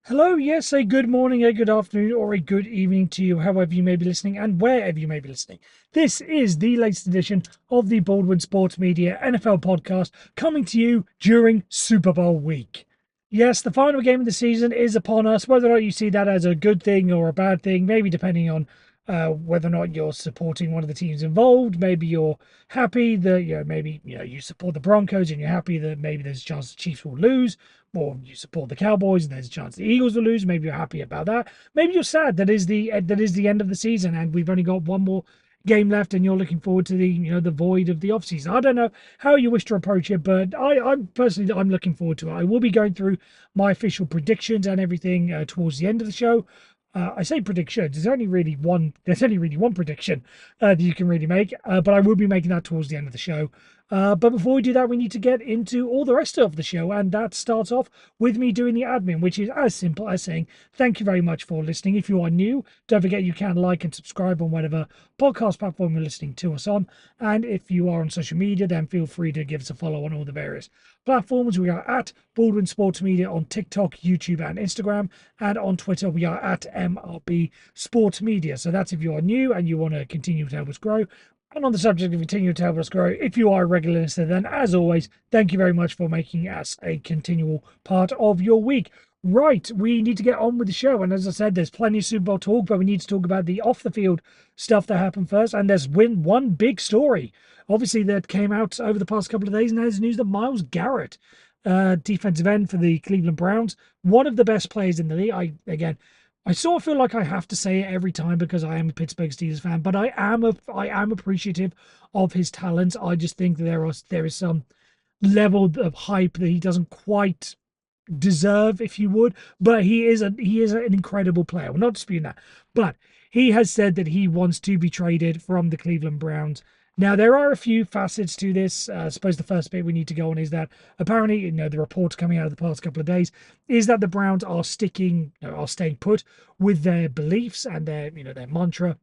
Hello, yes, a good morning, a good afternoon, or a good evening to you, however you may be listening and wherever you may be listening. This is the latest edition of the Baldwin Sports Media NFL podcast coming to you during Super Bowl week. Yes, the final game of the season is upon us. Whether or not you see that as a good thing or a bad thing, maybe depending on whether or not you're supporting one of the teams involved. Maybe you're happy that maybe you support the Broncos and you're happy that maybe there's a chance the Chiefs will lose, or you support the Cowboys and there's a chance the Eagles will lose. Maybe you're happy about that. Maybe you're sad that is the end of the season and we've only got one more game left and you're looking forward to the void of the offseason. I don't know how you wish to approach it, but I'm looking forward to it. I will be going through my official predictions and everything towards the end of the show. I say predictions. There's only really one. There's only really one prediction that you can really make. But I will be making that towards the end of the show. But before we do that, we need to get into all the rest of the show, and that starts off with me doing the admin, which is as simple as saying thank you very much for listening. If you are new, don't forget you can like and subscribe on whatever podcast platform you're listening to us on. And if you are on social media, then feel free to give us a follow on all the various platforms. We are at Baldwin Sports Media on TikTok, YouTube, and Instagram, and on Twitter we are at MRB Sports Media. So that's if you are new and you want to continue to help us grow. And on the subject of continuing to help us grow, if you are a regular listener, then as always, thank you very much for making us a continual part of your week. Right, we need to get on with the show. And as I said, there's plenty of Super Bowl talk, but we need to talk about the off the field stuff that happened first. And there's one big story, obviously, that came out over the past couple of days. And there's news that Myles Garrett, defensive end for the Cleveland Browns, one of the best players in the league. I sort of feel like I have to say it every time because I am a Pittsburgh Steelers fan, but I am appreciative of his talents. I just think that there is some level of hype that he doesn't quite deserve, if you would. But he is an incredible player. We're not disputing that, but he has said that he wants to be traded from the Cleveland Browns. Now, there are a few facets to this. I suppose the first bit we need to go on is that apparently, the reports coming out of the past couple of days is that the Browns are staying put with their beliefs and their mantra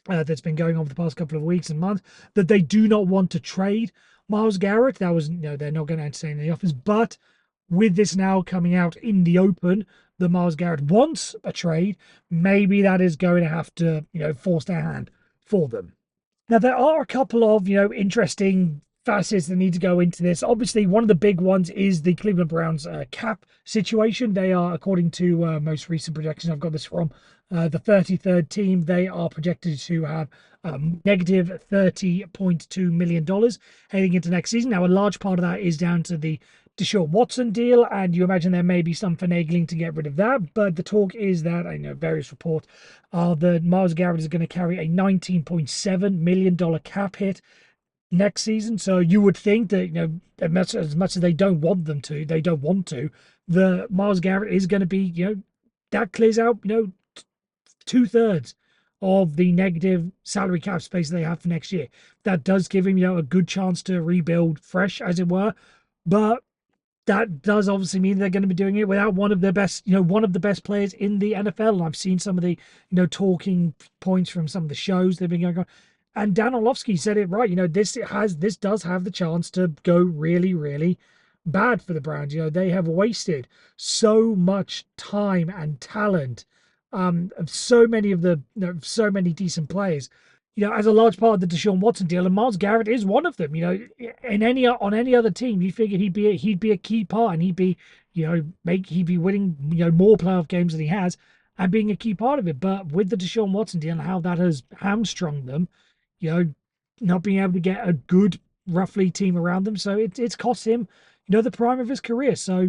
that's been going on for the past couple of weeks and months, that they do not want to trade Myles Garrett. That was, they're not going to entertain the offers. But with this now coming out in the open, that Myles Garrett wants a trade, maybe that is going to have to, force their hand for them. Now, there are a couple of, interesting facets that need to go into this. Obviously, one of the big ones is the Cleveland Browns cap situation. They are, according to most recent projections, I've got this from the 33rd team, they are projected to have negative $30.2 million heading into next season. Now, a large part of that is down to the Deshaun Watson deal, and you imagine there may be some finagling to get rid of that. But the talk is that, I know various reports are that Myles Garrett is going to carry a $19.7 million cap hit next season. So you would think that, as much as they don't want to, the Myles Garrett is going to be, that clears out, two-thirds of the negative salary cap space they have for next year. That does give him, a good chance to rebuild fresh, as it were. But that does obviously mean they're going to be doing it without one of the best players in the NFL. And I've seen some of the, talking points from some of the shows they've been going on. And Dan Orlovsky said it right. This does have the chance to go really, really bad for the Browns. They have wasted so much time and talent, of so many decent players, as a large part of the Deshaun Watson deal, and Myles Garrett is one of them. On any other team, you figured he'd be a key part, and he'd be winning more playoff games than he has, and being a key part of it. But with the Deshaun Watson deal and how that has hamstrung them, not being able to get a good roughly team around them, so it's cost him, the prime of his career. So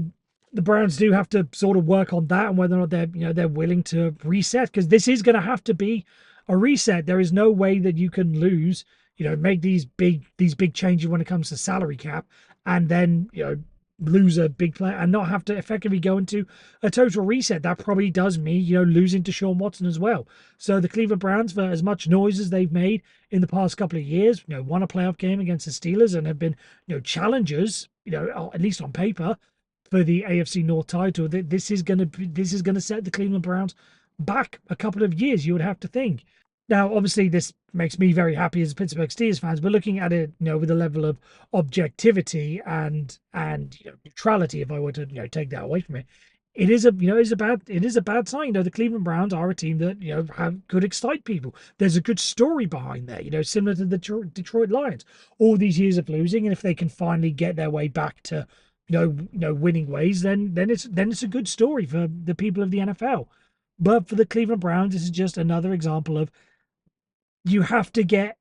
the Browns do have to sort of work on that and whether or not they're willing to reset, because this is going to have to be a reset. There is no way that you can lose, make these big changes when it comes to salary cap and then, lose a big player and not have to effectively go into a total reset. That probably does mean, losing to Deshaun Watson as well. So the Cleveland Browns, for as much noise as they've made in the past couple of years, won a playoff game against the Steelers and have been, challengers, at least on paper, for the AFC North title. This is going to set the Cleveland Browns back a couple of years, you would have to think. Now, obviously, this makes me very happy as a Pittsburgh Steelers fans, but looking at it, with a level of objectivity and neutrality, if I were to take that away from it, it is a it is a bad sign. The Cleveland Browns are a team that could excite people. There's a good story behind there. Similar to the Detroit Lions. All these years of losing, and if they can finally get their way back to winning ways, then it's a good story for the people of the NFL. But for the Cleveland Browns, this is just another example of you have to get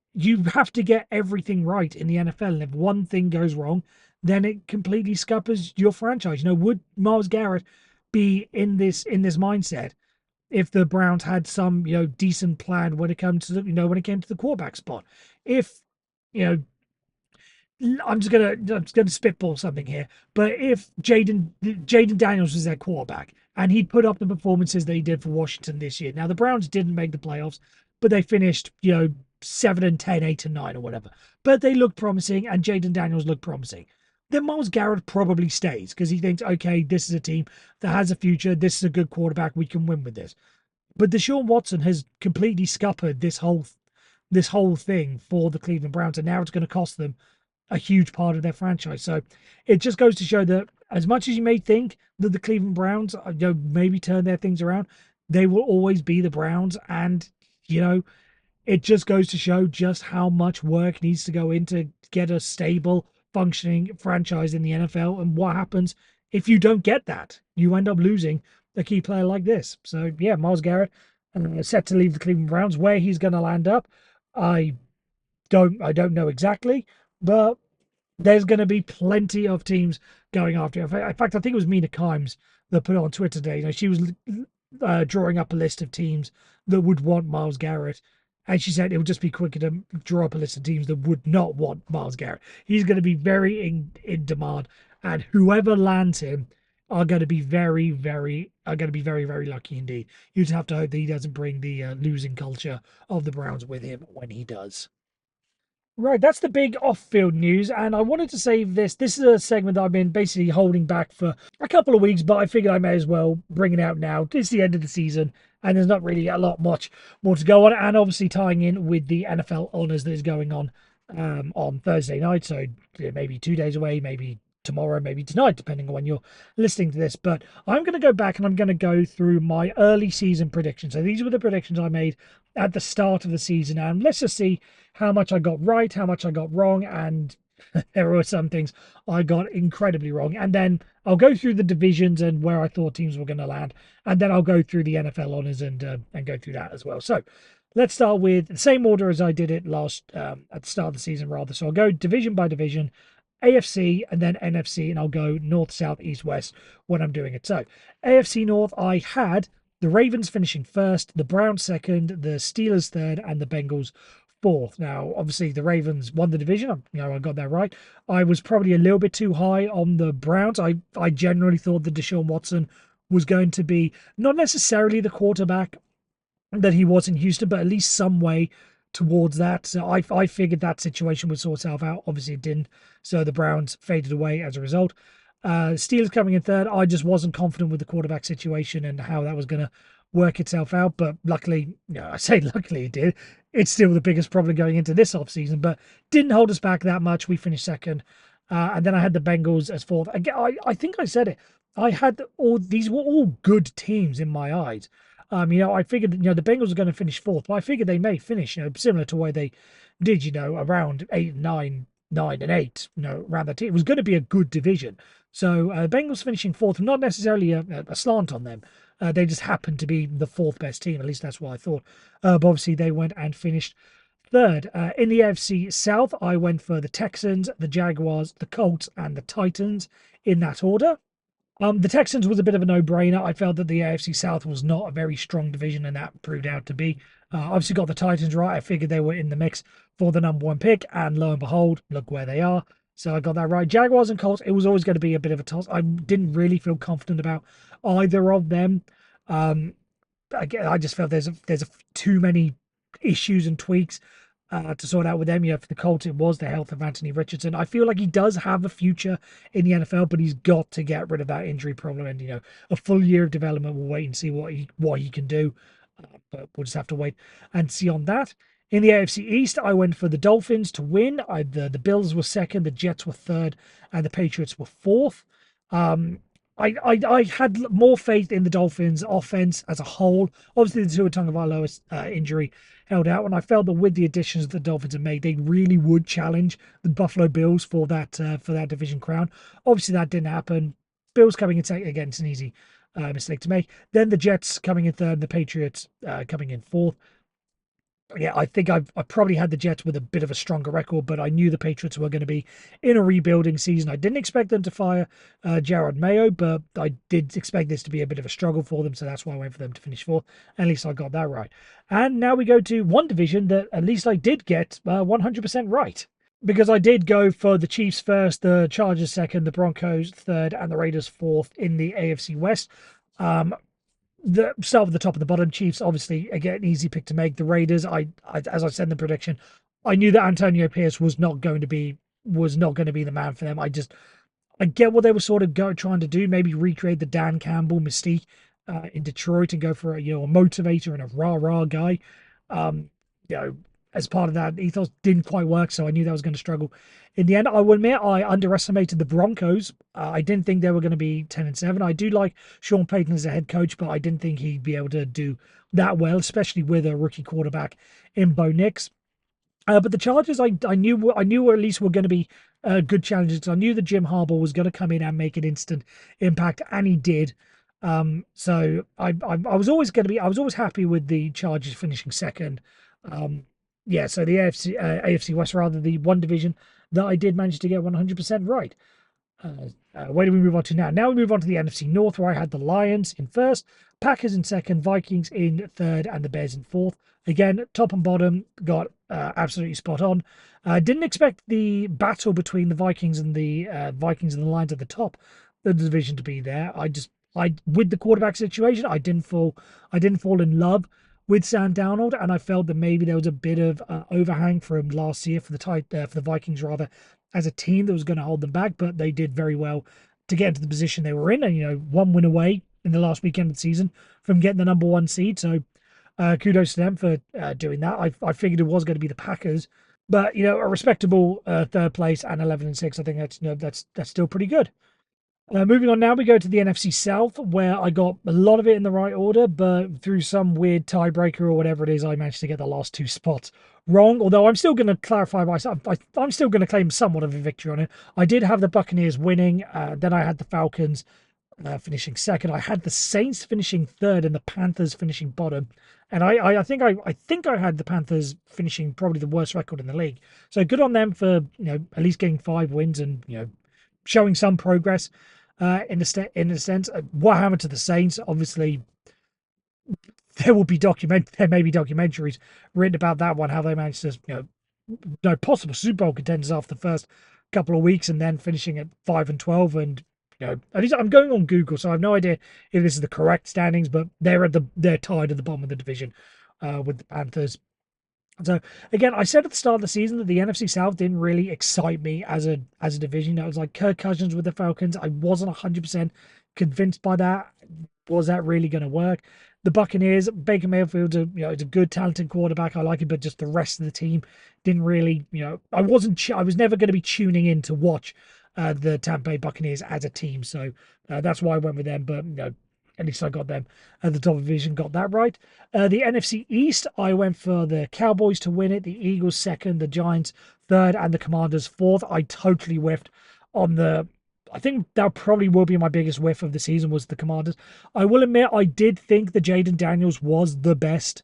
everything right in the NFL. And if one thing goes wrong, then it completely scuppers your franchise. Would Myles Garrett be in this mindset if the Browns had some decent plan when it comes to when it came to the quarterback spot? If you know I'm just gonna spitball something here. But if Jaden Daniels was their quarterback and he'd put up the performances that he did for Washington this year. Now the Browns didn't make the playoffs, but they finished 7-10, 8-9 or whatever. But they looked promising and Jaden Daniels looked promising. Then Myles Garrett probably stays because he thinks, okay, this is a team that has a future. This is a good quarterback. We can win with this. But Deshaun Watson has completely scuppered this whole thing for the Cleveland Browns, and now it's going to cost them a huge part of their franchise. So it just goes to show that as much as you may think that the Cleveland Browns maybe turn their things around, they will always be the Browns. And it just goes to show just how much work needs to go into get a stable, functioning franchise in the NFL. And what happens if you don't get that? You end up losing a key player like this. So yeah, Myles Garrett set to leave the Cleveland Browns. Where he's going to land up, I don't know exactly, but there's going to be plenty of teams going after him. In fact, I think it was Mina Kimes that put it on Twitter today. She was drawing up a list of teams that would want Myles Garrett. And she said it would just be quicker to draw up a list of teams that would not want Myles Garrett. He's going to be very in demand, and whoever lands him are going to be very, very lucky indeed. You just have to hope that he doesn't bring the losing culture of the Browns with him when he does. Right, that's the big off-field news, and I wanted to save this. This is a segment that I've been basically holding back for a couple of weeks, but I figured I may as well bring it out now. It's the end of the season, and there's not really a lot much more to go on, and obviously tying in with the NFL honors that is going on Thursday night, so maybe 2 days away, maybe tomorrow, maybe tonight, depending on when you're listening to this. But I'm going to go back and I'm going to go through my early season predictions. So these were the predictions I made at the start of the season, and let's just see how much I got right, how much I got wrong, and there were some things I got incredibly wrong. And then I'll go through the divisions and where I thought teams were going to land, and then I'll go through the NFL honors and go through that as well. So let's start with the same order as I did it last at the start of the season, rather. So I'll go division by division, AFC and then NFC, and I'll go north, south, east, west when I'm doing it. So AFC North, I had the Ravens finishing first, the Browns second, the Steelers third, and the Bengals fourth. Now, obviously, the Ravens won the division. I got that right. I was probably a little bit too high on the Browns. I generally thought that Deshaun Watson was going to be not necessarily the quarterback that he was in Houston, but at least some way towards that. So I figured that situation would sort itself out. Obviously, it didn't. So the Browns faded away as a result. Steelers coming in third. I just wasn't confident with the quarterback situation and how that was going to work itself out. But luckily, I say luckily it did. It's still the biggest problem going into this offseason, but didn't hold us back that much. We finished second. And then I had the Bengals as fourth. Again, I think I said it. I had these were all good teams in my eyes. I figured, the Bengals are going to finish fourth, but I figured they may finish, similar to where they did, around 8, 9, 9 and 8, around that. It was going to be a good division. So Bengals finishing fourth, not necessarily a slant on them. They just happened to be the fourth best team. At least that's what I thought. But obviously they went and finished third. In the AFC South, I went for the Texans, the Jaguars, the Colts, and the Titans in that order. The Texans was a bit of a no-brainer. I felt that the AFC South was not a very strong division, and that proved out to be. Obviously got the Titans right. I figured they were in the mix for the number one pick, and lo and behold, look where they are. So I got that right. Jaguars and Colts, it was always going to be a bit of a toss. I didn't really feel confident about either of them. Again, I just felt there's too many issues and tweaks to sort out with them. For the Colts, it was the health of Anthony Richardson. I feel like he does have a future in the NFL, but he's got to get rid of that injury problem. And a full year of development. We'll wait and see what he can do. But we'll just have to wait and see on that. In the AFC East, I went for the Dolphins to win. The Bills were second, the Jets were third, and the Patriots were fourth. I had more faith in the Dolphins' offense as a whole. Obviously, the Tua Tagovailoa injury held out, and I felt that with the additions the Dolphins have made, they really would challenge the Buffalo Bills for that division crown. Obviously, that didn't happen. Bills coming in second, again, it's an easy mistake to make. Then the Jets coming in third, and the Patriots coming in fourth. Yeah, I think I probably had the Jets with a bit of a stronger record, but I knew the Patriots were going to be in a rebuilding season. I didn't expect them to fire Jared Mayo, but I did expect this to be a bit of a struggle for them, so that's why I went for them to finish fourth. At least I got that right. And now we go to one division that at least I did get 100% right. Because I did go for the Chiefs first, the Chargers second, the Broncos third, and the Raiders fourth in the AFC West. Um, the start with the top and the bottom. Chiefs, obviously, again, an easy pick to make. The Raiders, as I said in the prediction, I knew that Antonio Pierce was not going to be the man for them. I get what they were sort of trying to do, maybe recreate the Dan Campbell mystique in Detroit and go for a motivator and a rah rah guy. Um, you know, as part of that ethos didn't quite work, so I knew that was going to struggle. In the end, I will admit I underestimated the Broncos. I didn't think they were going to be 10-7. I do like Sean Payton as a head coach, but I didn't think he'd be able to do that well, especially with a rookie quarterback in Bo Nix. But the Chargers, I knew at least were going to be good challenges. I knew that Jim Harbaugh was going to come in and make an instant impact, and he did. So I was always going to be I was always happy with the Chargers finishing second. Um, yeah, so the AFC West, rather, the one division that I did manage to get 100% right. Where do we move on to now? Now we move on to the NFC North, where I had the Lions in first, Packers in second, Vikings in third, and the Bears in fourth. Again, top and bottom got absolutely spot on. Didn't expect the battle between the Vikings and the Lions at the top of the division to be there. I with the quarterback situation, I didn't fall in love with Sam Darnold, and I felt that maybe there was a bit of overhang from last year for the Vikings rather as a team that was going to hold them back, but they did very well to get into the position they were in, and one win away in the last weekend of the season from getting the number one seed. So kudos to them for doing that. I figured it was going to be the Packers, but a respectable third place and 11-6. I think that's still pretty good. Moving on now, we go to the NFC South, where I got a lot of it in the right order, but through some weird tiebreaker or whatever it is, I managed to get the last two spots wrong. Although I'm still going to clarify myself, I'm still going to claim somewhat of a victory on it. I did have the Buccaneers winning, then I had the Falcons finishing second. I had the Saints finishing third and the Panthers finishing bottom. And I think I had the Panthers finishing probably the worst record in the league. So good on them for at least getting 5 wins and showing some progress in a sense. What happened to the Saints? Obviously, there may be documentaries written about that one, how they managed to no possible Super Bowl contenders after the first couple of weeks and then finishing at 5-12. And at least I'm going on Google, so I have no idea if this is the correct standings, but they're tied at the bottom of the division with the Panthers. So again, I said at the start of the season that the NFC South didn't really excite me as a division. It was like Kirk Cousins with the Falcons. I wasn't 100% convinced by that. Was that really going to work? The Buccaneers, Baker Mayfield's it's a good, talented quarterback. I like it, but just the rest of the team didn't really. I was never going to be tuning in to watch the Tampa Bay Buccaneers as a team. So that's why I went with them. But at least I got them at the top of the division, got that right. The NFC East, I went for the Cowboys to win it, the Eagles second, the Giants third, and the Commanders fourth. I totally whiffed on I think that probably will be my biggest whiff of the season was the Commanders. I will admit I did think that Jaden Daniels was the best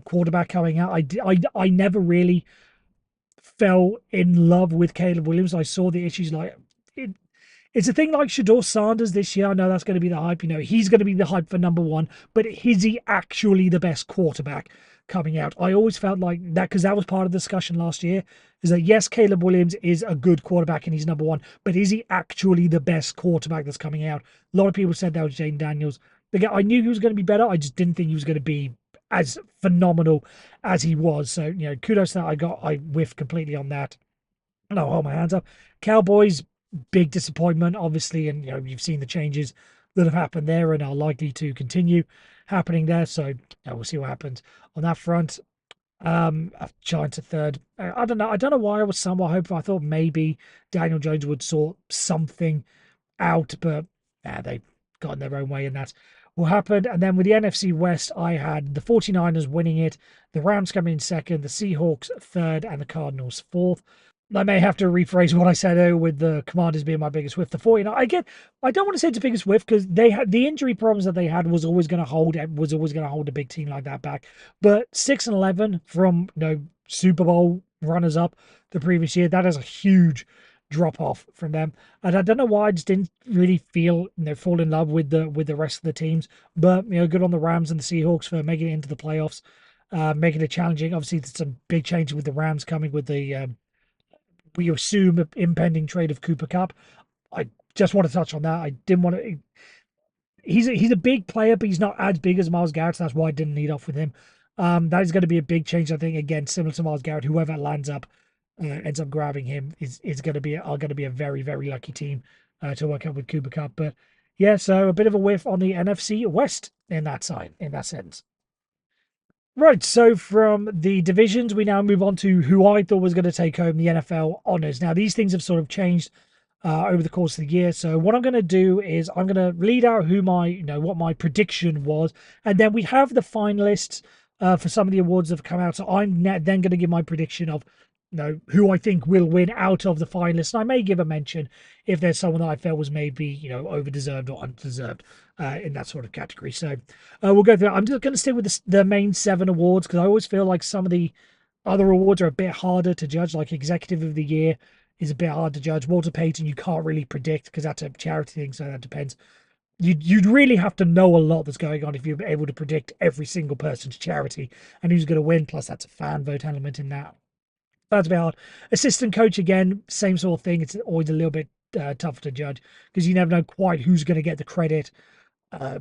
quarterback coming out. I never really fell in love with Caleb Williams. I saw the issues it's a thing like Shador Sanders this year. I know that's going to be the hype. He's going to be the hype for number one, but is he actually the best quarterback coming out? I always felt like that because that was part of the discussion last year is that yes, Caleb Williams is a good quarterback and he's number one, but is he actually the best quarterback that's coming out? A lot of people said that was Jaden Daniels. Again, I knew he was going to be better. I just didn't think he was going to be as phenomenal as he was. So, kudos to that. I whiffed completely on that. And I'll hold my hands up. Cowboys, big disappointment, obviously, and you've seen the changes that have happened there and are likely to continue happening there. So we'll see what happens on that front. Giants at third. I don't know. I don't know why I was somewhat hopeful. I thought maybe Daniel Jones would sort something out, but they've gotten their own way, and that will happen. And then with the NFC West, I had the 49ers winning it, the Rams coming in second, the Seahawks third, and the Cardinals fourth. I may have to rephrase what I said earlier with the Commanders being my biggest whiff. The 49ers, I don't want to say it's the biggest whiff because they had the injury problems that they had was always going to hold a big team like that back. But 6-11 from Super Bowl runners up the previous year, that is a huge drop off from them. And I don't know why I just didn't really feel fall in love with the rest of the teams. But good on the Rams and the Seahawks for making it into the playoffs, making it challenging. Obviously, there's some big changes with the Rams coming with the we assume impending trade of Cooper Cup. I just want to touch on that. I didn't want to. He's a big player, but he's not as big as Myles Garrett. So that's why I didn't lead off with him. That is going to be a big change, I think. Again, similar to Myles Garrett, whoever ends up grabbing him is going to be a very, very lucky team to work out with Cooper Cup. But yeah, so a bit of a whiff on the NFC West in that sense. Right, so from the divisions, we now move on to who I thought was going to take home the NFL honors. Now, these things have sort of changed over the course of the year. So what I'm going to do is I'm going to read out what my prediction was, and then we have the finalists for some of the awards that have come out. So I'm then going to give my prediction of who I think will win out of the finalists. And I may give a mention if there's someone that I felt was maybe over-deserved or undeserved in that sort of category. So we'll go through. I'm just going to stick with the main 7 awards because I always feel like some of the other awards are a bit harder to judge, like Executive of the Year is a bit hard to judge. Walter Payton, you can't really predict because that's a charity thing, so that depends. You'd really have to know a lot that's going on if you're able to predict every single person's charity and who's going to win. Plus, that's a fan vote element in that. That's a bit hard. Assistant coach, again, same sort of thing. It's always a little bit tougher to judge because you never know quite who's going to get the credit.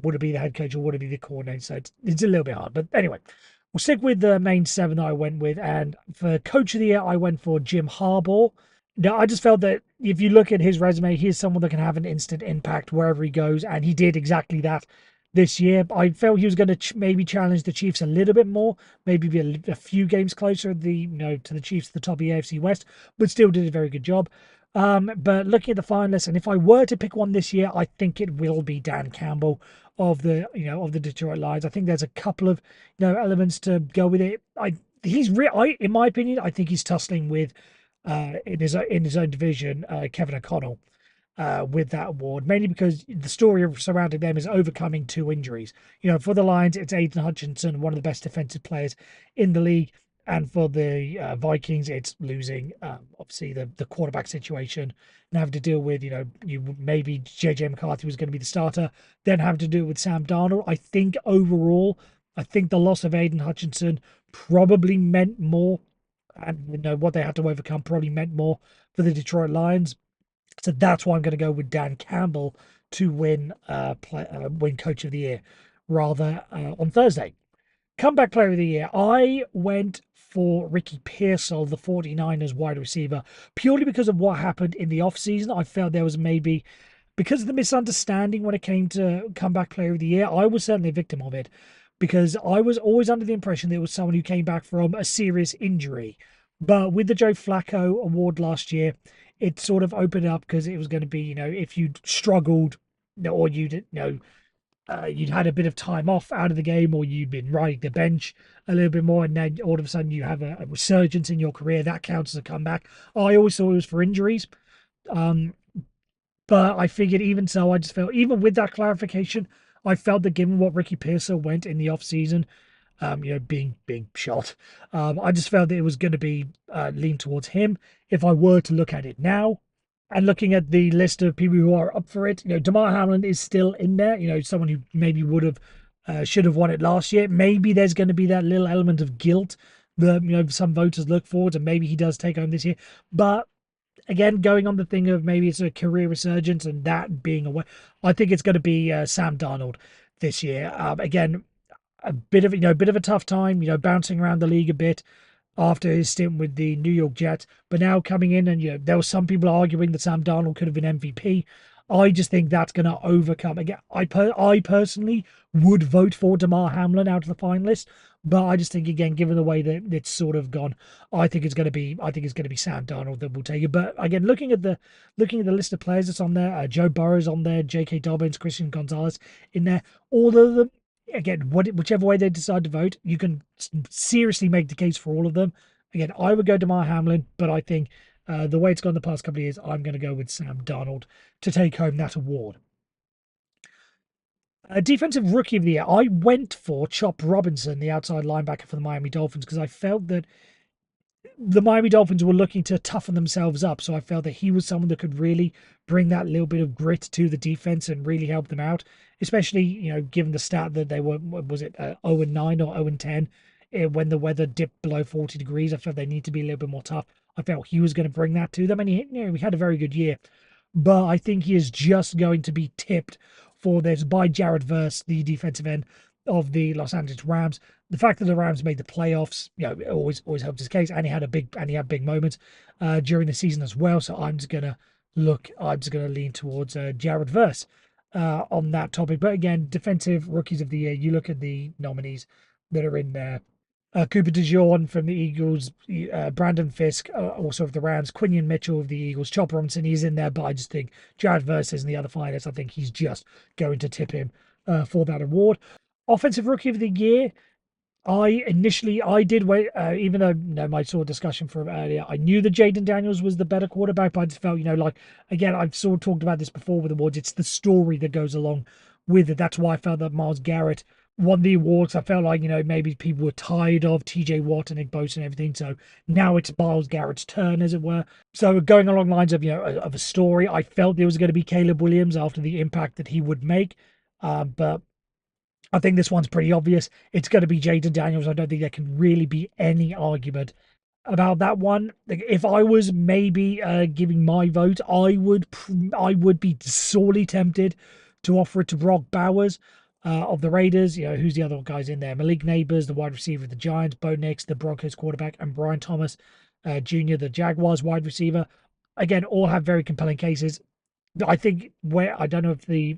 Would it be the head coach or would it be the coordinator? So it's a little bit hard. But anyway, we'll stick with the main 7 that I went with. And for coach of the year, I went for Jim Harbaugh. Now, I just felt that if you look at his resume, he's someone that can have an instant impact wherever he goes. And he did exactly that this year. I felt he was going to maybe challenge the Chiefs a little bit more, maybe be a few games closer to the Chiefs at the top of the AFC West, but still did a very good job. But looking at the finalists, and if I were to pick one this year, I think it will be Dan Campbell of the Detroit Lions. I think there's a couple of elements to go with it. In my opinion, I think he's tussling with in his own division, Kevin O'Connell. With that award, mainly because the story surrounding them is overcoming 2 injuries. For the Lions, it's Aiden Hutchinson, one of the best defensive players in the league, and for the Vikings, it's losing obviously the quarterback situation and having to deal with you maybe JJ McCarthy was going to be the starter, then having to do it with Sam Darnold. I think overall, the loss of Aiden Hutchinson probably meant more, and what they had to overcome probably meant more for the Detroit Lions. So that's why I'm going to go with Dan Campbell to win Coach of the Year rather on Thursday. Comeback Player of the Year. I went for Ricky Pearsall, the 49ers wide receiver, purely because of what happened in the offseason. I felt there was maybe, because of the misunderstanding when it came to Comeback Player of the Year, I was certainly a victim of it because I was always under the impression that it was someone who came back from a serious injury. But with the Joe Flacco award last year, it sort of opened up because it was going to be, if you'd struggled or you'd had a bit of time off out of the game or you'd been riding the bench a little bit more and then all of a sudden you have a resurgence in your career, that counts as a comeback. I always thought it was for injuries. But I figured even so, I just felt, even with that clarification, I felt that given what Ricky Pearsall went in the offseason, being shot. I just felt that it was going to be lean towards him. If I were to look at it now, and looking at the list of people who are up for it, Damar Hamlin is still in there. Someone who maybe should have won it last year. Maybe there's going to be that little element of guilt that some voters look forward to. Maybe he does take home this year, but again, going on the thing of maybe it's a career resurgence and that being away, I think it's going to be Sam Darnold this year. Again, a bit of a tough time, bouncing around the league a bit after his stint with the New York Jets, but now coming in and there were some people arguing that Sam Darnold could have been MVP. I just think that's going to overcome. Again, I personally would vote for Damar Hamlin out of the finalists, but I just think again, given the way that it's sort of gone, I think it's going to be Sam Darnold that will take it. But again, looking at the list of players that's on there, Joe Burrow's on there, J.K. Dobbins, Christian Gonzalez in there, all of them. Again, whichever way they decide to vote, you can seriously make the case for all of them. Again, I would go Damar Hamlin, but I think the way it's gone the past couple of years, I'm going to go with Sam Darnold to take home that award. Defensive Rookie of the Year, I went for Chop Robinson, the outside linebacker for the Miami Dolphins, because I felt that the Miami Dolphins were looking to toughen themselves up. So I felt that he was someone that could really bring that little bit of grit to the defense and really help them out, especially, given the stat that they were, was it 0-9 or 0-10 when the weather dipped below 40 degrees. I felt they need to be a little bit more tough. I felt he was going to bring that to them, and he had a very good year. But I think he is just going to be tipped for this by Jared Verse, the defensive end of the Los Angeles Rams. The fact that the Rams made the playoffs, it always helped his case, and he had big moments during the season as well. So I'm just gonna lean towards Jared Verse on that topic. But again, defensive rookies of the year, you look at the nominees that are in there. Cooper DeJean from the Eagles, Brandon Fisk, also of the Rams, Quinion Mitchell of the Eagles, Chop Robinson, he's in there, but I just think Jared Verse is in the other finalists. I think he's just going to tip him for that award. Offensive Rookie of the Year, I did wait, even though my sort of discussion from earlier, I knew that Jaden Daniels was the better quarterback, but I just felt, like, again, I've sort of talked about this before with awards. It's the story that goes along with it. That's why I felt that Myles Garrett won the awards. I felt like, maybe people were tired of TJ Watt and Nick Bosa and everything. So now it's Myles Garrett's turn, as it were. So going along lines of, of a story, I felt there was going to be Caleb Williams after the impact that he would make. But I think this one's pretty obvious. It's going to be Jaden Daniels. I don't think there can really be any argument about that one. Like, if I was maybe giving my vote, I would be sorely tempted to offer it to Brock Bowers of the Raiders. Who's the other guys in there? Malik Neighbors, the wide receiver of the Giants, Bo Nix, the Broncos quarterback, and Brian Thomas Jr., the Jaguars wide receiver. Again, all have very compelling cases. I think where I don't know if the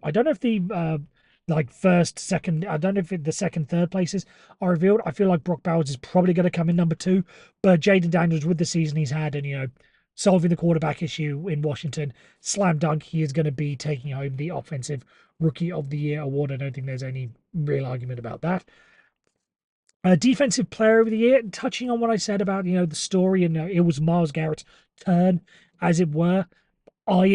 like first, second, I don't know if the second, third places are revealed. I feel like Brock Bowers is probably going to come in number two, but Jaden Daniels, with the season he's had and solving the quarterback issue in Washington, slam dunk, he is going to be taking home the Offensive Rookie of the Year award. I don't think there's any real argument about that. Defensive Player of the Year, touching on what I said about the story, and it was Myles Garrett's turn, as it were. I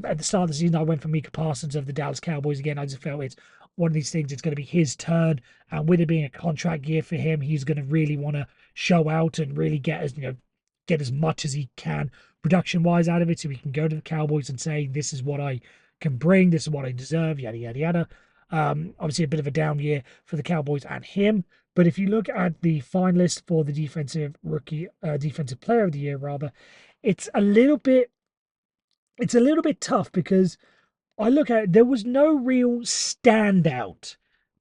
at the start of the season I went for Micah Parsons of the Dallas Cowboys again. I just felt it's one of these things. It's going to be his turn, and with it being a contract year for him, he's going to really want to show out and really get as much as he can production wise out of it, so he can go to the Cowboys and say, "This is what I can bring. This is what I deserve." Yada yada yada. Obviously, a bit of a down year for the Cowboys and him. But if you look at the finalist for the defensive player of the year, rather, it's a little bit tough because I look at it, there was no real standout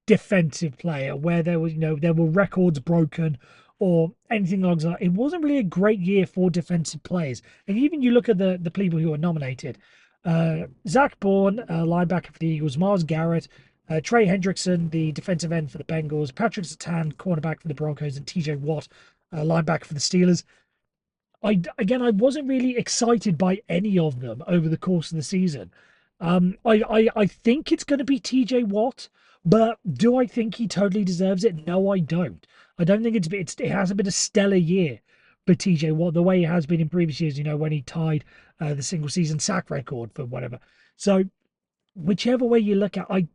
defensive player where there were records broken or anything along that. It wasn't really a great year for defensive players. And even you look at the people who were nominated. Zach Bourne, linebacker for the Eagles, Myles Garrett, Trey Hendrickson, the defensive end for the Bengals, Patrick Surtain, cornerback for the Broncos, and TJ Watt, linebacker for the Steelers. I wasn't really excited by any of them over the course of the season. I think it's going to be TJ Watt, but do I think he totally deserves it? No, I don't. I don't think it hasn't been a stellar year for TJ Watt the way it has been in previous years. When he tied the single season sack record for whatever. So whichever way you look at, I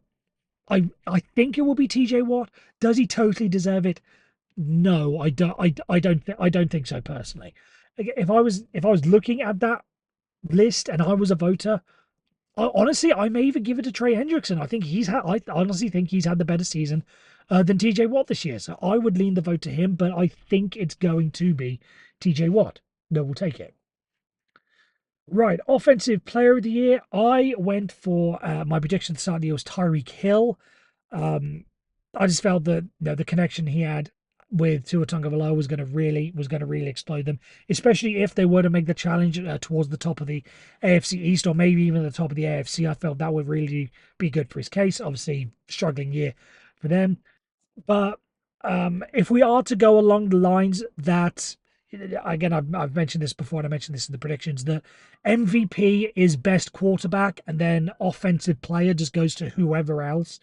think it will be TJ Watt. Does he totally deserve it? No, I don't. I don't think so personally. If I was looking at that list and I was a voter, honestly, I may even give it to Trey Hendrickson. I honestly think he's had the better season than TJ Watt this year. So I would lean the vote to him, but I think it's going to be TJ Watt that will take it. Right, Offensive Player of the Year. I went for my prediction at the start of the year was Tyreek Hill. I just felt that the connection he had with Tua Tagovailoa was going to really explode them, especially if they were to make the challenge towards the top of the AFC East or maybe even the top of the AFC. I felt that would really be good for his case. Obviously, struggling year for them, but if we are to go along the lines that, again, I've mentioned this before, and I mentioned this in the predictions, that MVP is best quarterback, and then offensive player just goes to whoever else.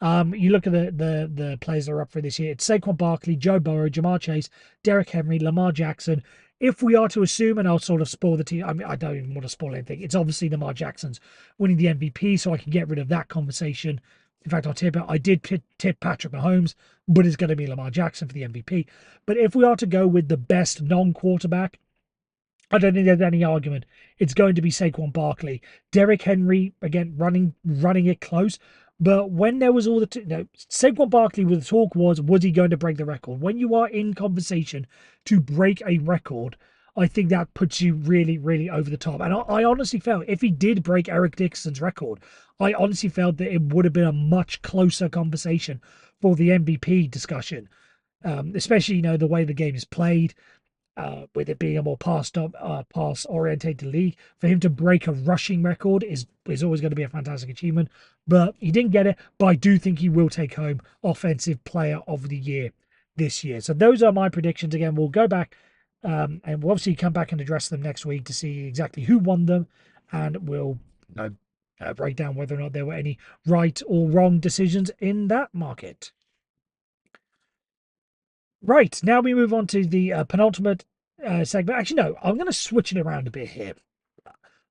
You look at the players that are up for this year. It's Saquon Barkley, Joe Burrow, Jamar Chase, Derrick Henry, Lamar Jackson. If we are to assume, and I'll sort of spoil the team, I mean, I don't even want to spoil anything. It's obviously Lamar Jackson's winning the MVP, so I can get rid of that conversation. In fact, I'll tip it. I did tip Patrick Mahomes, but it's going to be Lamar Jackson for the MVP. But if we are to go with the best non-quarterback, I don't think there's any argument. It's going to be Saquon Barkley. Derrick Henry, again, running it close. But when there was all Saquon Barkley, the talk was he going to break the record? When you are in conversation to break a record, I think that puts you really, really over the top. And I honestly felt if he did break Eric Dixon's record, I honestly felt that it would have been a much closer conversation for the MVP discussion. Especially, the way the game is played, with it being a more pass orientated league. For him to break a rushing record is always going to be a fantastic achievement. But he didn't get it. But I do think he will take home Offensive Player of the Year this year. So those are my predictions. Again, we'll go back and we'll obviously come back and address them next week to see exactly who won them, and we'll break down whether or not there were any right or wrong decisions in that market. Right, now we move on to the penultimate segment. Actually, no, I'm going to switch it around a bit here.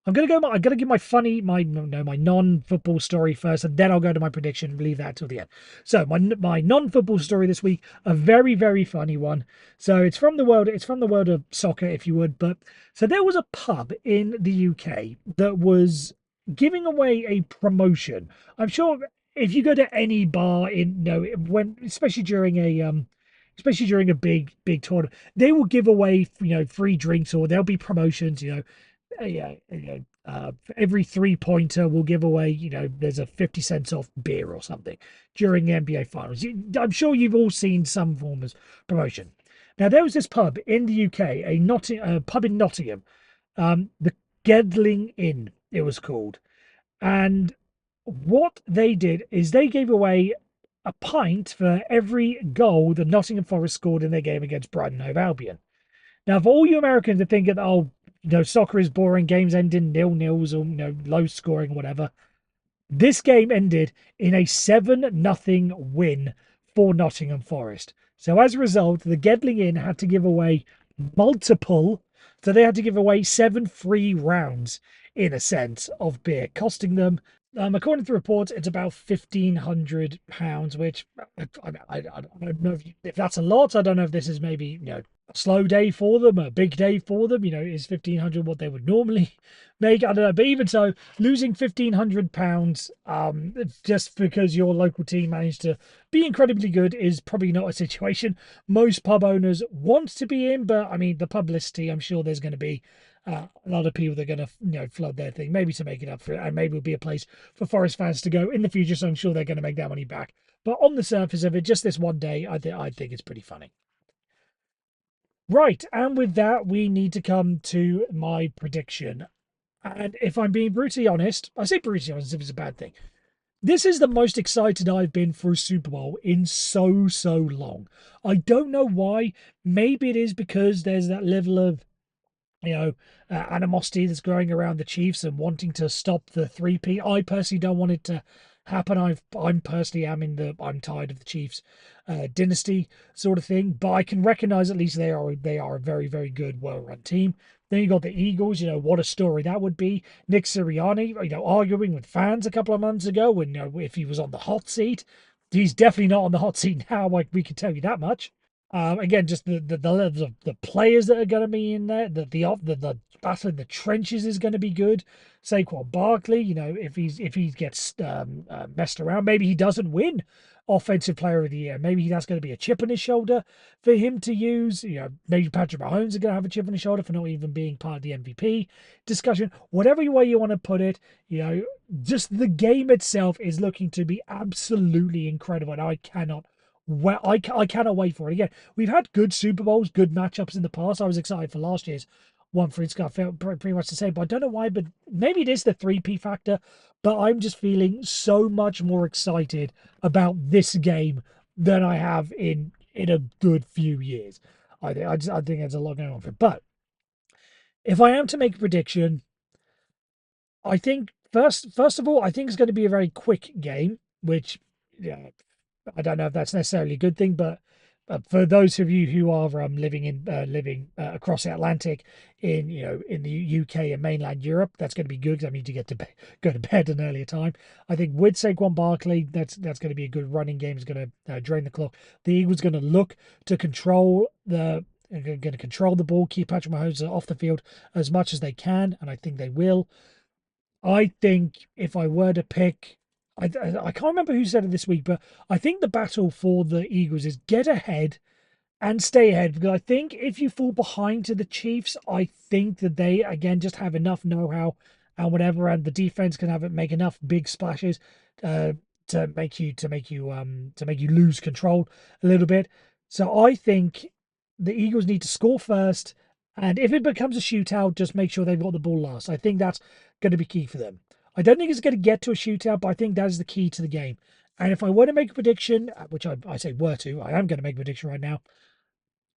I'm going to give my funny, my non-football story first, and then I'll go to my prediction. Leave that till the end. So my non-football story this week, a very, very funny one. So it's from the world of soccer, if you would. But so there was a pub in the UK that was giving away a promotion. I'm sure if you go to any bar especially during a big tournament, they will give away free drinks, or there'll be promotions. Yeah, every 3-pointer will give away, there's a 50 cents off beer or something during the NBA finals. I'm sure you've all seen some form of promotion. Now, there was this pub in the UK, a pub in Nottingham, the Gedling Inn, it was called. And what they did is they gave away a pint for every goal that Nottingham Forest scored in their game against Brighton Hove Albion. Now, for all you Americans are thinking, soccer is boring, games end in 0-0s or low scoring, whatever. This game ended in a 7-0 win for Nottingham Forest. So as a result, the Gedling Inn had to give away multiple. So they had to give away 7 free rounds, in a sense, of beer, costing them, according to reports, it's about £1,500, which I don't know if that's a lot. I don't know if this is maybe a slow day for them, a big day for them. Is 1,500 what they would normally make? I don't know. But even so, losing £1,500 just because your local team managed to be incredibly good is probably not a situation most pub owners want to be in. But I mean, the publicity, I'm sure there's going to be a lot of people that are going to flood their thing, maybe to make it up for it, and maybe it'll be a place for Forest fans to go in the future. So I'm sure they're going to make that money back. But on the surface of it, just this one day, I think it's pretty funny. Right, and with that, we need to come to my prediction. And if I'm being brutally honest, I say brutally honest if it's a bad thing. This is the most excited I've been for a Super Bowl in so long. I don't know why. Maybe it is because there's that level of animosity that's growing around the Chiefs and wanting to stop the 3P. I personally don't want it to happen. I'm tired of the Chiefs dynasty sort of thing, but I can recognize at least they are a very, very good, well-run team. Then you got the Eagles. What a story that would be. Nick Sirianni, arguing with fans a couple of months ago when if he was on the hot seat. He's definitely not on the hot seat now. Like, we can tell you that much. Again, just the players that are going to be in there, the battle in the trenches is going to be good. Saquon Barkley, if he gets messed around, maybe he doesn't win Offensive Player of the Year. Maybe that's going to be a chip on his shoulder for him to use. Maybe Patrick Mahomes is going to have a chip on his shoulder for not even being part of the MVP discussion. Whatever way you want to put it, just the game itself is looking to be absolutely incredible, and I cannot well, I cannot wait for it. Again, we've had good Super Bowls, good matchups in the past. I was excited for last year's one for its. I felt pretty much the same, but I don't know why. But maybe it is the 3P factor. But I'm just feeling so much more excited about this game than I have in a good few years. I think there's a lot going on for it. But if I am to make a prediction, I think first of all, I think it's going to be a very quick game, which yeah, I don't know if that's necessarily a good thing, but for those of you who are living across the Atlantic in in the UK and mainland Europe, that's going to be good because I need to go to bed at an earlier time. I think with Saquon Barkley, that's going to be a good running game. It's going to drain the clock. The Eagles going to look to control the. Going to control the ball, keep Patrick Mahomes off the field as much as they can, and I think they will. I think if I were to pick, I can't remember who said it this week, but I think the battle for the Eagles is get ahead and stay ahead because I think if you fall behind to the Chiefs, I think that they again just have enough know-how and whatever, and the defense can make enough big splashes uh, to make you lose control a little bit. So I think the Eagles need to score first, and if it becomes a shootout, just make sure they've got the ball last. I think that's going to be key for them. I don't think it's going to get to a shootout, but I think that is the key to the game. And if I were to make a prediction, which I say were to, I am going to make a prediction right now.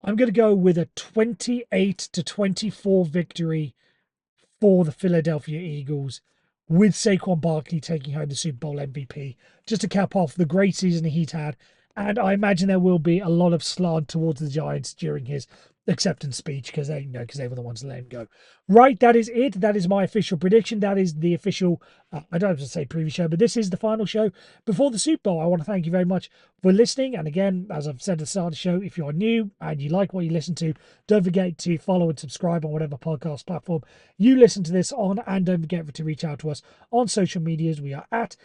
I'm going to go with a 28-24 victory for the Philadelphia Eagles, with Saquon Barkley taking home the Super Bowl MVP, just to cap off the great season he's had. And I imagine there will be a lot of slant towards the Giants during his acceptance speech because they were the ones that let him go. Right, that is it. That is my official prediction. That is the official. I don't have to say preview show, but this is the final show before the Super Bowl. I want to thank you very much for listening. And again, as I've said at the start of the show, if you're new and you like what you listen to, don't forget to follow and subscribe on whatever podcast platform you listen to this on, and don't forget to reach out to us on social medias. We are at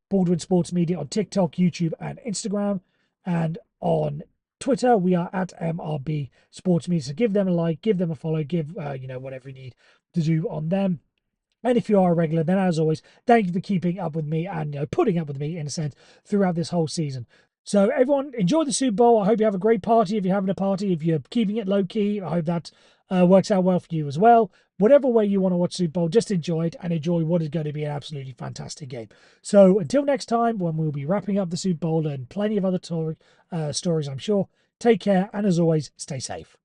Baldwin Sports Media on TikTok, YouTube, and Instagram, and on Twitter, we are at MRB Sports Media. So give them a like, give them a follow, give whatever you need to do on them. And if you are a regular, then as always, thank you for keeping up with me and putting up with me in a sense throughout this whole season. So everyone, enjoy the Super Bowl. I hope you have a great party if you're having a party. If you're keeping it low key, I hope that works out well for you as well. Whatever way you want to watch Super Bowl, just enjoy it and enjoy what is going to be an absolutely fantastic game. So until next time, when we'll be wrapping up the Super Bowl and plenty of other stories, I'm sure. Take care, and as always, stay safe.